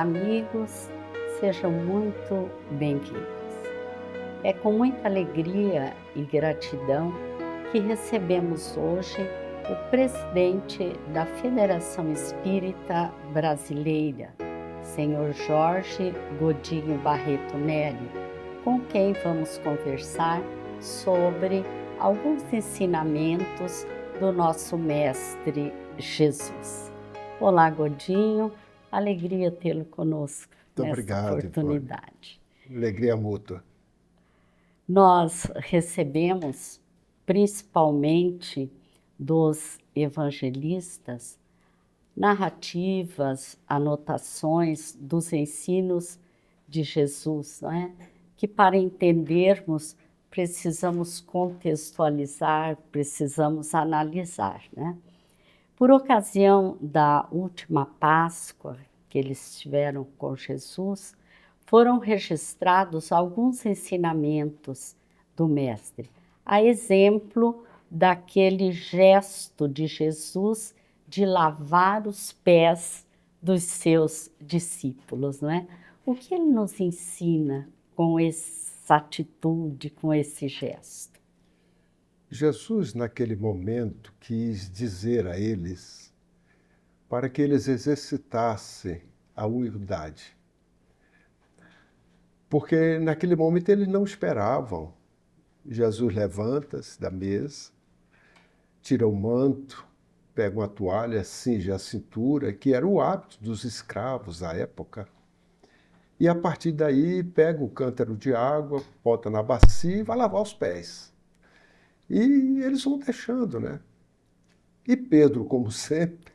amigos, sejam muito bem-vindos. É com muita alegria e gratidão que recebemos hoje o presidente da Federação Espírita Brasileira, Senhor Jorge Godinho Barreto Nery, com quem vamos conversar sobre alguns ensinamentos do nosso Mestre Jesus. Olá, Godinho. Alegria tê-lo conosco nesta oportunidade. Alegria mútua. Nós recebemos, principalmente dos evangelistas, narrativas, anotações dos ensinos de Jesus, não é? Que para entendermos precisamos contextualizar, precisamos analisar, né? Por ocasião da última Páscoa que eles tiveram com Jesus, foram registrados alguns ensinamentos do Mestre, a exemplo daquele gesto de Jesus de lavar os pés dos seus discípulos, não é? O que ele nos ensina com essa atitude, com esse gesto? Jesus, naquele momento, quis dizer a eles para que eles exercitassem a humildade. Porque naquele momento eles não esperavam. Jesus levanta-se da mesa, tira o manto, pega uma toalha, cinge a cintura, que era o hábito dos escravos à época. E a partir daí pega o cântaro de água, bota na bacia e vai lavar os pés. E eles vão deixando, né? E Pedro, como sempre,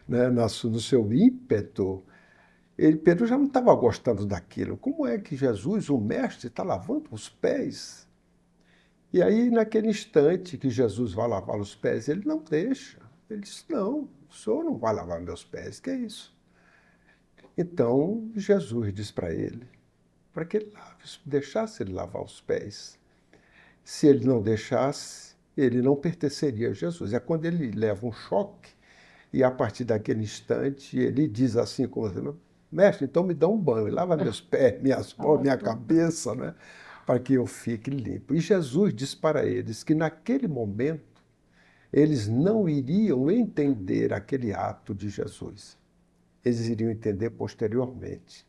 né, no seu ímpeto, Pedro já não estava gostando daquilo. Como é que Jesus, o mestre, está lavando os pés? E aí, naquele instante que Jesus vai lavar os pés, ele não deixa. Ele diz, não, o senhor não vai lavar meus pés, que é isso? Então, Jesus diz para ele, para que ele deixasse ele lavar os pés. Se ele não deixasse, ele não pertenceria a Jesus. É quando ele leva um choque e a partir daquele instante ele diz assim como mestre, então me dá um banho, lava meus pés, minhas mãos, minha cabeça, né, para que eu fique limpo. E Jesus diz para eles que naquele momento eles não iriam entender aquele ato de Jesus. Eles iriam entender posteriormente.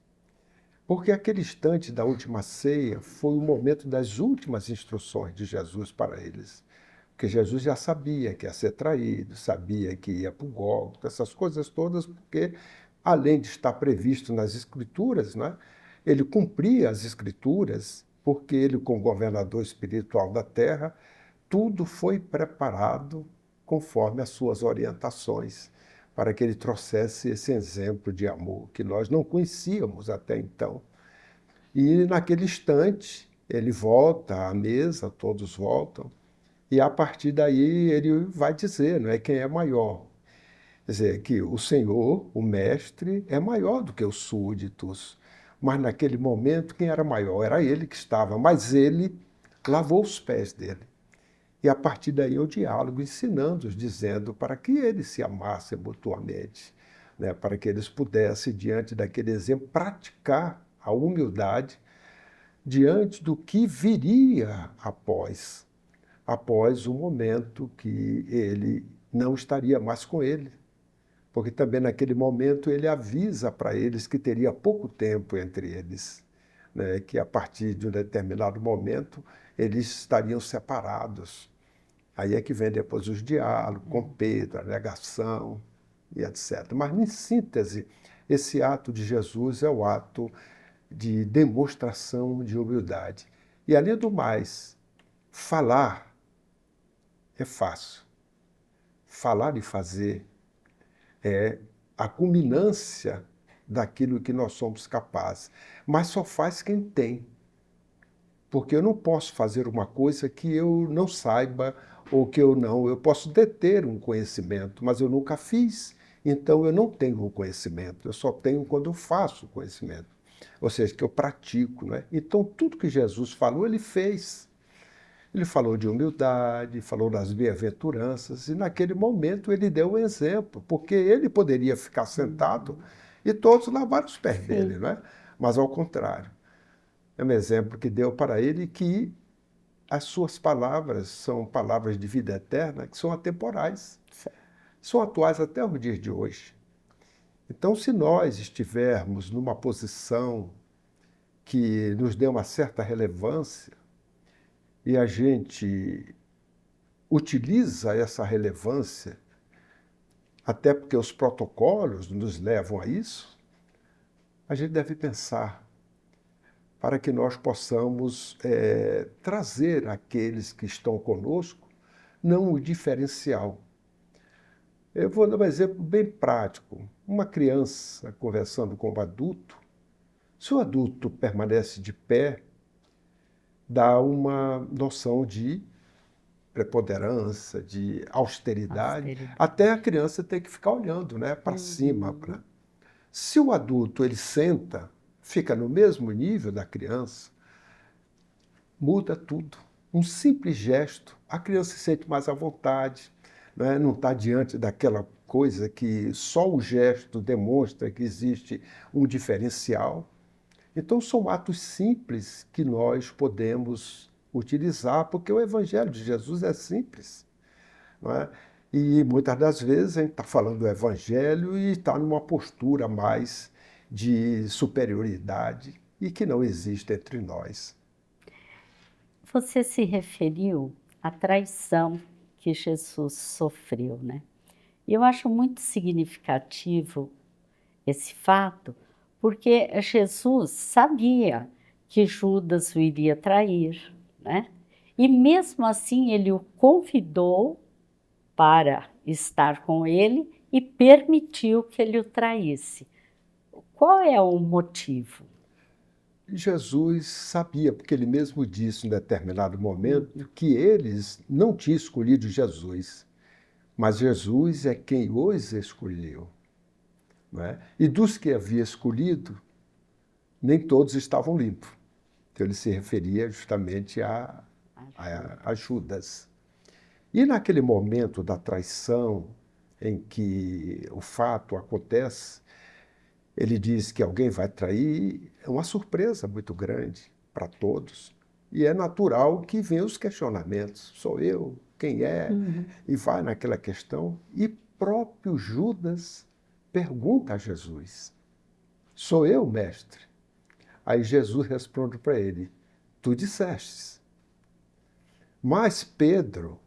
Porque aquele instante da última ceia foi o momento das últimas instruções de Jesus para eles. Porque Jesus já sabia que ia ser traído, sabia que ia para o Gólgota, essas coisas todas, porque, além de estar previsto nas Escrituras, né, ele cumpria as Escrituras, porque ele, como governador espiritual da terra, tudo foi preparado conforme as suas orientações, para que ele trouxesse esse exemplo de amor que nós não conhecíamos até então. E naquele instante ele volta à mesa, todos voltam, e a partir daí ele vai dizer, não é, quem é maior. Quer dizer, que o Senhor, o mestre, é maior do que os súditos. Mas naquele momento quem era maior era ele que estava, mas ele lavou os pés dele. E a partir daí o diálogo, ensinando-os, dizendo para que eles se amassem mutuamente, né? Para que eles pudessem, diante daquele exemplo, praticar a humildade diante do que viria após o momento que ele não estaria mais com ele. Porque também naquele momento ele avisa para eles que teria pouco tempo entre eles, né? Que a partir de um determinado momento eles estariam separados. Aí é que vem depois os diálogos com Pedro, a negação e etc. Mas, em síntese, esse ato de Jesus é o ato de demonstração de humildade. E, além do mais, falar é fácil. Falar e fazer é a culminância daquilo que nós somos capazes. Mas só faz quem tem. Porque eu não posso fazer uma coisa que eu não saiba ou que eu posso deter um conhecimento, mas eu nunca fiz, então eu não tenho o conhecimento, eu só tenho quando eu faço o conhecimento, ou seja, que eu pratico, né? Então tudo que Jesus falou, ele fez. Ele falou de humildade, falou das bem-aventuranças, e naquele momento ele deu um exemplo, porque ele poderia ficar sentado e todos lavaram os pés Sim. dele, não é? Mas ao contrário. É um exemplo que deu para ele que as suas palavras são palavras de vida eterna, que são atemporais, são atuais até os dias de hoje. Então, se nós estivermos numa posição que nos dê uma certa relevância e a gente utiliza essa relevância, até porque os protocolos nos levam a isso, a gente deve pensar para que nós possamos trazer àqueles que estão conosco, não o diferencial. Eu vou dar um exemplo bem prático. Uma criança conversando com um adulto, se o adulto permanece de pé, dá uma noção de preponderância, de austeridade, até a criança ter que ficar olhando, né, para cima. Se o adulto ele senta, fica no mesmo nível da criança, muda tudo. Um simples gesto, a criança se sente mais à vontade, né? Não está diante daquela coisa que só o gesto demonstra que existe um diferencial. Então, são atos simples que nós podemos utilizar, porque o Evangelho de Jesus é simples, não é? E muitas das vezes a gente está falando do Evangelho e está numa postura mais de superioridade e que não existe entre nós. Você se referiu à traição que Jesus sofreu, né? E eu acho muito significativo esse fato, porque Jesus sabia que Judas o iria trair, né? E mesmo assim ele o convidou para estar com ele e permitiu que ele o traísse. Qual é o motivo? Jesus sabia, porque ele mesmo disse em determinado momento que eles não tinham escolhido Jesus, mas Jesus é quem os escolheu. Não é? E dos que havia escolhido, nem todos estavam limpos. Então ele se referia justamente a Judas. E naquele momento da traição, em que o fato acontece, ele diz que alguém vai trair, é uma surpresa muito grande para todos. E é natural que venham os questionamentos. Sou eu? Quem é? E vai naquela questão. E próprio Judas pergunta a Jesus: sou eu, mestre? Aí Jesus responde para ele: tu dissestes. Mas Pedro,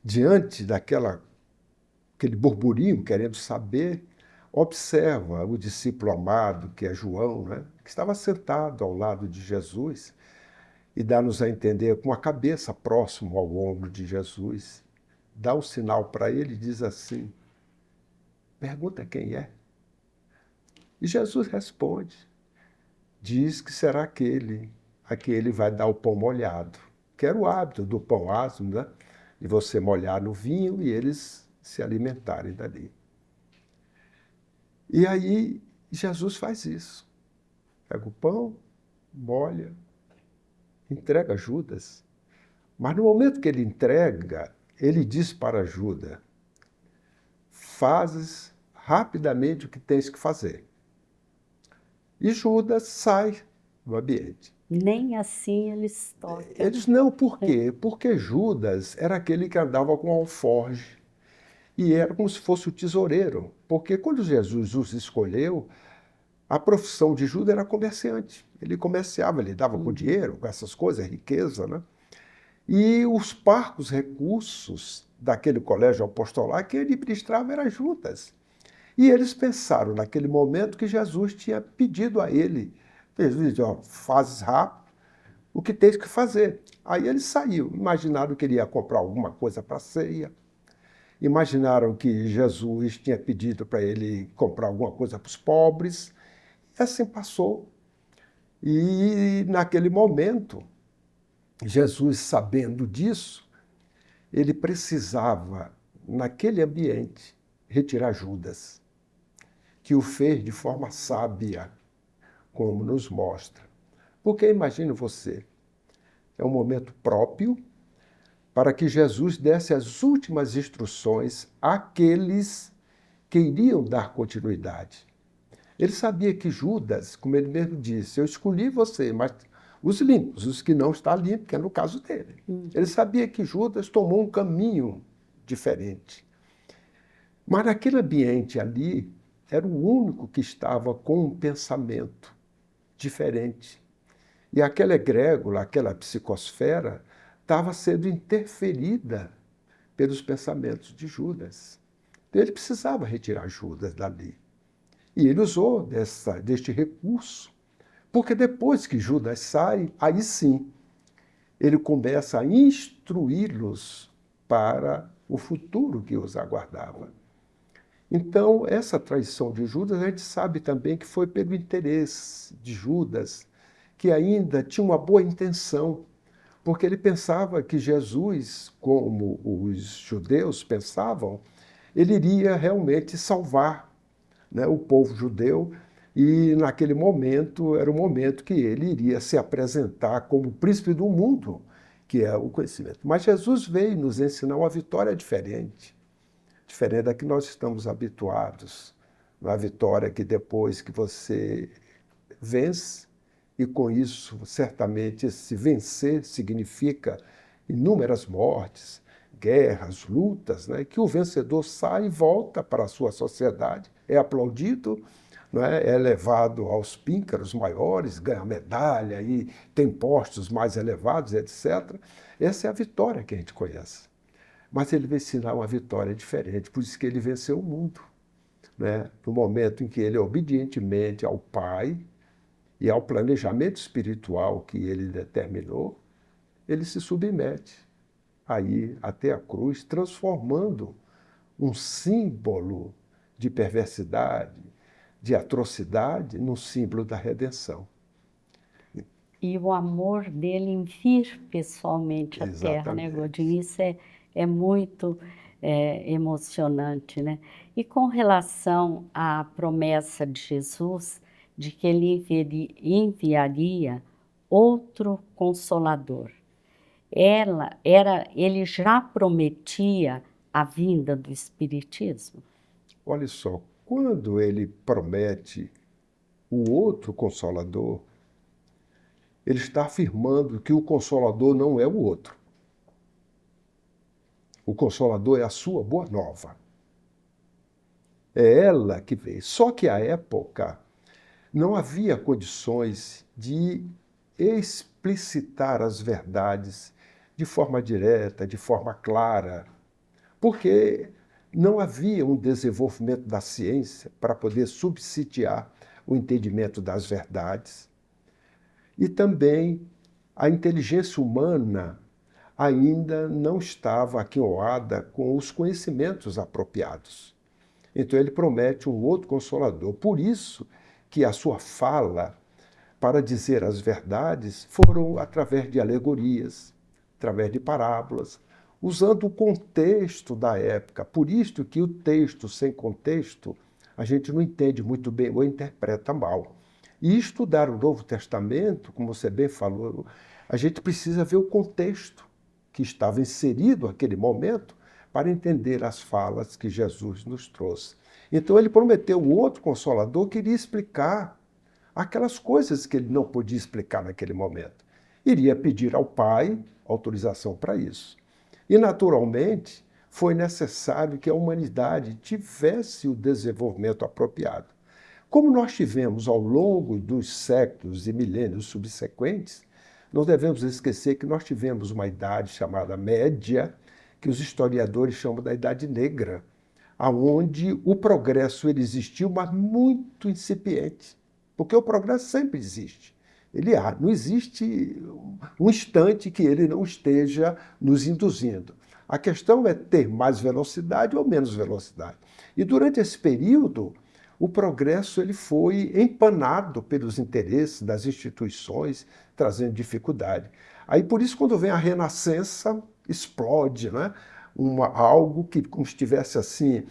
diante daquele burburinho, querendo saber, observa o discípulo amado, que é João, né, que estava sentado ao lado de Jesus, e dá-nos a entender com a cabeça próximo ao ombro de Jesus. Dá um sinal para ele e diz assim: pergunta quem é. E Jesus responde, diz que será aquele a que ele vai dar o pão molhado, que era o hábito do pão asmo, né? De você molhar no vinho e eles se alimentarem dali. E aí Jesus faz isso. Pega o pão, molha, entrega a Judas. Mas no momento que ele entrega, ele diz para Judas: fazes rapidamente o que tens que fazer. E Judas sai do ambiente. Nem assim eles tocam. Eles não, por quê? Porque Judas era aquele que andava com alforge. E era como se fosse o tesoureiro. Porque quando Jesus os escolheu, a profissão de Judas era comerciante. Ele comerciava, ele dava com dinheiro, com essas coisas, riqueza, né? E os parcos recursos daquele colégio apostolar que ele administrava era Judas. E eles pensaram naquele momento que Jesus tinha pedido a ele, Jesus disse: ó, fazes rápido o que tens que fazer. Aí ele saiu, imaginaram que ele ia comprar alguma coisa para a ceia, imaginaram que Jesus tinha pedido para ele comprar alguma coisa para os pobres, e assim passou. E naquele momento, Jesus, sabendo disso, ele precisava, naquele ambiente, retirar Judas, que o fez de forma sábia, como nos mostra. Porque imagine você, é um momento próprio para que Jesus desse as últimas instruções àqueles que iriam dar continuidade. Ele sabia que Judas, como ele mesmo disse, eu escolhi você, mas os limpos, os que não estão limpos, que é no caso dele. Ele sabia que Judas tomou um caminho diferente. Mas naquele ambiente ali, era o único que estava com um pensamento diferente. E aquela egrégora, aquela psicosfera, estava sendo interferida pelos pensamentos de Judas. Então ele precisava retirar Judas dali. E ele usou deste recurso, porque depois que Judas sai, aí sim, ele começa a instruí-los para o futuro que os aguardava. Então, essa traição de Judas, a gente sabe também que foi pelo interesse de Judas, que ainda tinha uma boa intenção, porque ele pensava que Jesus, como os judeus pensavam, ele iria realmente salvar, né, o povo judeu, e naquele momento era o momento que ele iria se apresentar como príncipe do mundo, que é o conhecimento. Mas Jesus veio nos ensinar uma vitória diferente da que nós estamos habituados. Uma vitória que depois que você vence, e com isso, certamente, esse vencer significa inúmeras mortes, guerras, lutas, né? Que o vencedor sai e volta para a sua sociedade, é aplaudido, né? É levado aos píncaros maiores, ganha medalha e tem postos mais elevados, etc. Essa é a vitória que a gente conhece. Mas ele vai ensinar uma vitória diferente, por isso que ele venceu o mundo, né? No momento em que ele obedientemente ao Pai e ao planejamento espiritual que ele determinou, ele se submete aí até a cruz, transformando um símbolo de perversidade, de atrocidade, num símbolo da redenção. E o amor dele em vir pessoalmente à Terra, né, Godinho? Isso é muito emocionante, né? E com relação à promessa de Jesus de que ele enviaria outro Consolador, ele já prometia a vinda do Espiritismo? Olha só, quando ele promete o outro Consolador, ele está afirmando que o Consolador não é o outro. O Consolador é a sua boa nova. É ela que veio. Só que à época não havia condições de explicitar as verdades de forma direta, de forma clara, porque não havia um desenvolvimento da ciência para poder subsidiar o entendimento das verdades. E também a inteligência humana ainda não estava aquinhoada com os conhecimentos apropriados. Então ele promete um outro consolador. Por isso que a sua fala para dizer as verdades foram através de alegorias, através de parábolas, usando o contexto da época. Por isso que o texto sem contexto a gente não entende muito bem ou interpreta mal. E estudar o Novo Testamento, como você bem falou, a gente precisa ver o contexto que estava inserido naquele momento para entender as falas que Jesus nos trouxe. Então ele prometeu o outro Consolador que iria explicar aquelas coisas que ele não podia explicar naquele momento. Iria pedir ao Pai autorização para isso. E, naturalmente, foi necessário que a humanidade tivesse o desenvolvimento apropriado. Como nós tivemos ao longo dos séculos e milênios subsequentes, não devemos esquecer que nós tivemos uma idade chamada Média, que os historiadores chamam da Idade Negra, aonde o progresso ele existiu, mas muito incipiente, porque o progresso sempre existe. Não existe um instante que ele não esteja nos induzindo. A questão é ter mais velocidade ou menos velocidade. E durante esse período, o progresso ele foi empanado pelos interesses das instituições, trazendo dificuldade. Aí por isso quando vem a Renascença, explode, né? Algo que como se estivesse assim,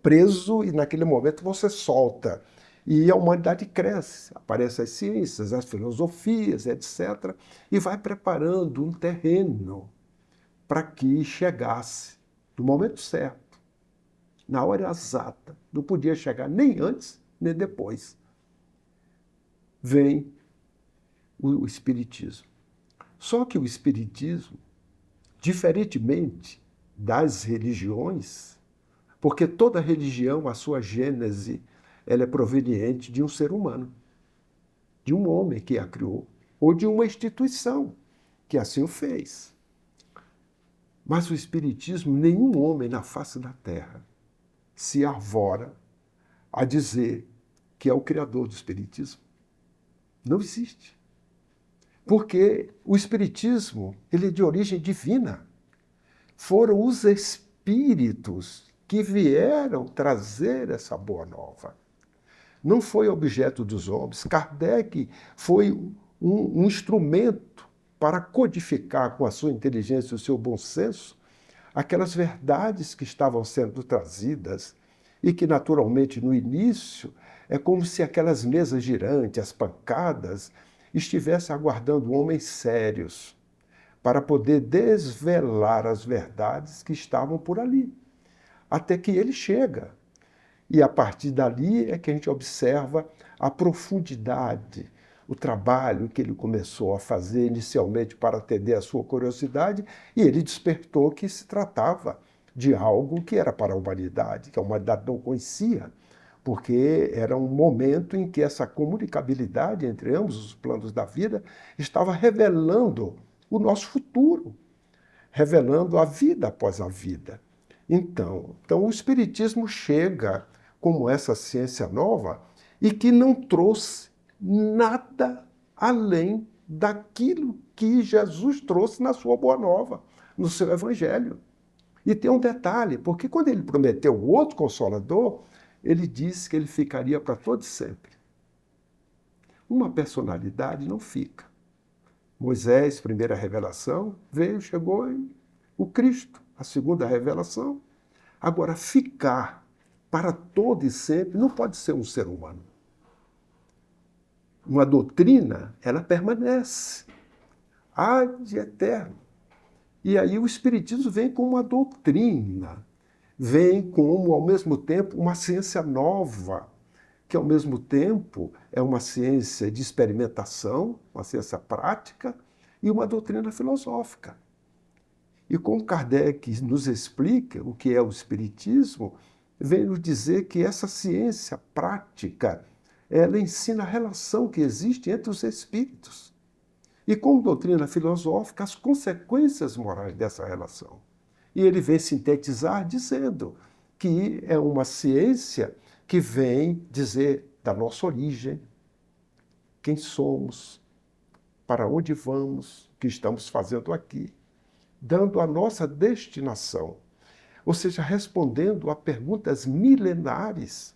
preso e naquele momento você solta. E a humanidade cresce, aparecem as ciências, as filosofias, etc. E vai preparando um terreno para que chegasse no momento certo, na hora exata. Não podia chegar nem antes, nem depois. vem o Espiritismo. Só que o Espiritismo, diferentemente das religiões, porque toda religião, a sua gênese, ela é proveniente de um ser humano, de um homem que a criou, ou de uma instituição que assim o fez. Mas o Espiritismo, nenhum homem na face da Terra se arvora a dizer que é o criador do Espiritismo. Não existe. Porque o Espiritismo, ele é de origem divina. Foram os espíritos que vieram trazer essa boa nova. Não foi objeto dos homens. Kardec foi um instrumento para codificar com a sua inteligência e o seu bom senso aquelas verdades que estavam sendo trazidas e que, naturalmente, no início, é como se aquelas mesas girantes, as pancadas, estivessem aguardando homens sérios para poder desvelar as verdades que estavam por ali, até que ele chega. E a partir dali é que a gente observa a profundidade, o trabalho que ele começou a fazer inicialmente para atender a sua curiosidade, e ele despertou que se tratava de algo que era para a humanidade, que a humanidade não conhecia, porque era um momento em que essa comunicabilidade entre ambos os planos da vida estava revelando o nosso futuro, revelando a vida após a vida. Então o Espiritismo chega como essa ciência nova e que não trouxe nada além daquilo que Jesus trouxe na sua Boa Nova, no seu Evangelho. E tem um detalhe, porque quando ele prometeu o outro Consolador, ele disse que ele ficaria para todo sempre. Uma personalidade não fica. Moisés, primeira revelação, veio, chegou, e o Cristo, a segunda revelação. Agora, ficar para todo e sempre não pode ser um ser humano. Uma doutrina, ela permanece, há de eterno. E aí o Espiritismo vem como uma doutrina, vem como, ao mesmo tempo, uma ciência nova, que, ao mesmo tempo, é uma ciência de experimentação, uma ciência prática e uma doutrina filosófica. E como Kardec nos explica o que é o Espiritismo, vem nos dizer que essa ciência prática, ela ensina a relação que existe entre os espíritos. E como doutrina filosófica, as consequências morais dessa relação. E ele vem sintetizar dizendo que é uma ciência que vem dizer da nossa origem, quem somos, para onde vamos, o que estamos fazendo aqui, dando a nossa destinação, ou seja, respondendo a perguntas milenares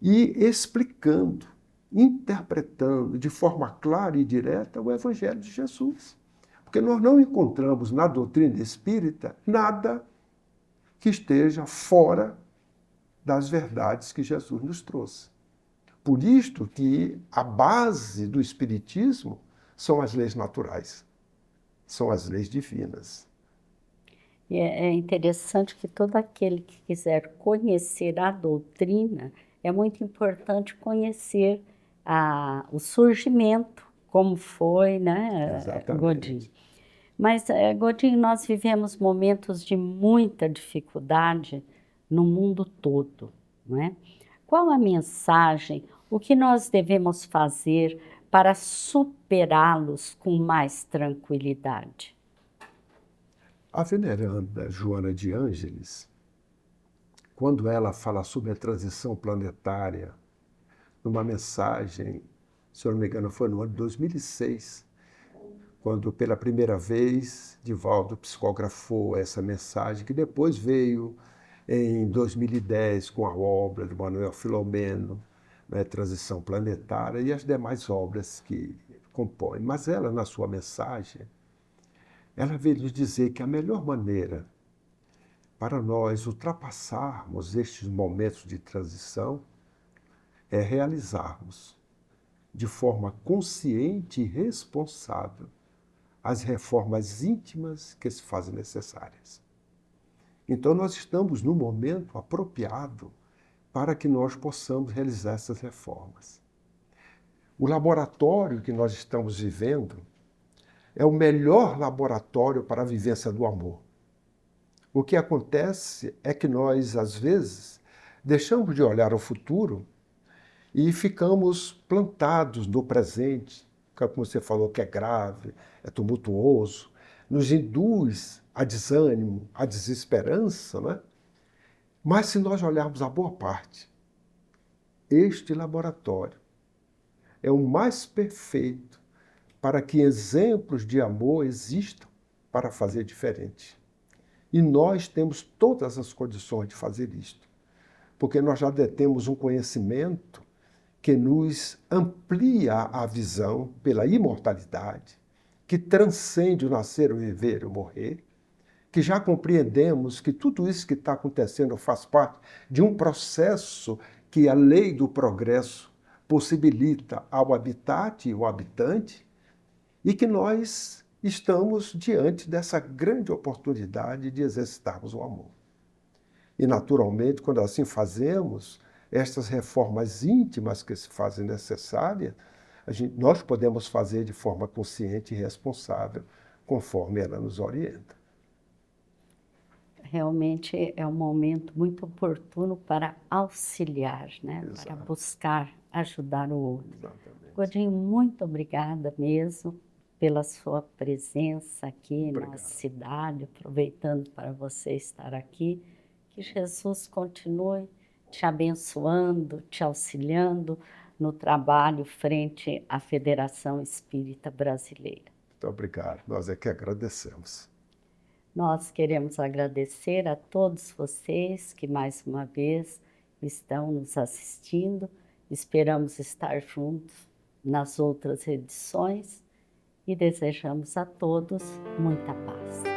e explicando, interpretando de forma clara e direta o Evangelho de Jesus. Porque nós não encontramos na doutrina espírita nada que esteja fora das verdades que Jesus nos trouxe. Por isto que a base do Espiritismo são as leis naturais, são as leis divinas. E é interessante que todo aquele que quiser conhecer a doutrina, é muito importante conhecer o surgimento, como foi, né, Exatamente. Godinho? Mas, Godinho, nós vivemos momentos de muita dificuldade no mundo todo, não é? Qual a mensagem, o que nós devemos fazer para superá-los com mais tranquilidade? A veneranda Joana de Ângeles, quando ela fala sobre a transição planetária, numa mensagem, se eu não me engano, foi no ano de 2006, quando pela primeira vez Divaldo psicografou essa mensagem, que depois veio em 2010 com a obra do Manuel Filomeno, né, Transição Planetária, e as demais obras que compõem. Mas ela, na sua mensagem, ela veio nos dizer que a melhor maneira para nós ultrapassarmos estes momentos de transição é realizarmos de forma consciente e responsável as reformas íntimas que se fazem necessárias. Então nós estamos no momento apropriado para que nós possamos realizar essas reformas. O laboratório que nós estamos vivendo é o melhor laboratório para a vivência do amor. O que acontece é que nós, às vezes, deixamos de olhar o futuro e ficamos plantados no presente, como você falou, que é grave, é tumultuoso, nos induz a desânimo, a desesperança, né? Mas se nós olharmos a boa parte, este laboratório é o mais perfeito para que exemplos de amor existam para fazer diferente. E nós temos todas as condições de fazer isto, porque nós já detemos um conhecimento que nos amplia a visão pela imortalidade, que transcende o nascer, o viver e o morrer, que já compreendemos que tudo isso que está acontecendo faz parte de um processo que a lei do progresso possibilita ao habitat e ao habitante, e que nós estamos diante dessa grande oportunidade de exercitarmos o amor. E, naturalmente, quando assim fazemos, estas reformas íntimas que se fazem necessárias, nós podemos fazer de forma consciente e responsável, conforme ela nos orienta. Realmente é um momento muito oportuno para auxiliar, né? Exato. Para buscar ajudar o outro. Exatamente. Godinho, muito obrigada mesmo pela sua presença aqui Obrigado. na cidade, aproveitando para você estar aqui. Que Jesus continue te abençoando, te auxiliando no trabalho frente à Federação Espírita Brasileira. Muito obrigado. Nós é que agradecemos. Nós queremos agradecer a todos vocês que mais uma vez estão nos assistindo. Esperamos estar juntos nas outras edições e desejamos a todos muita paz.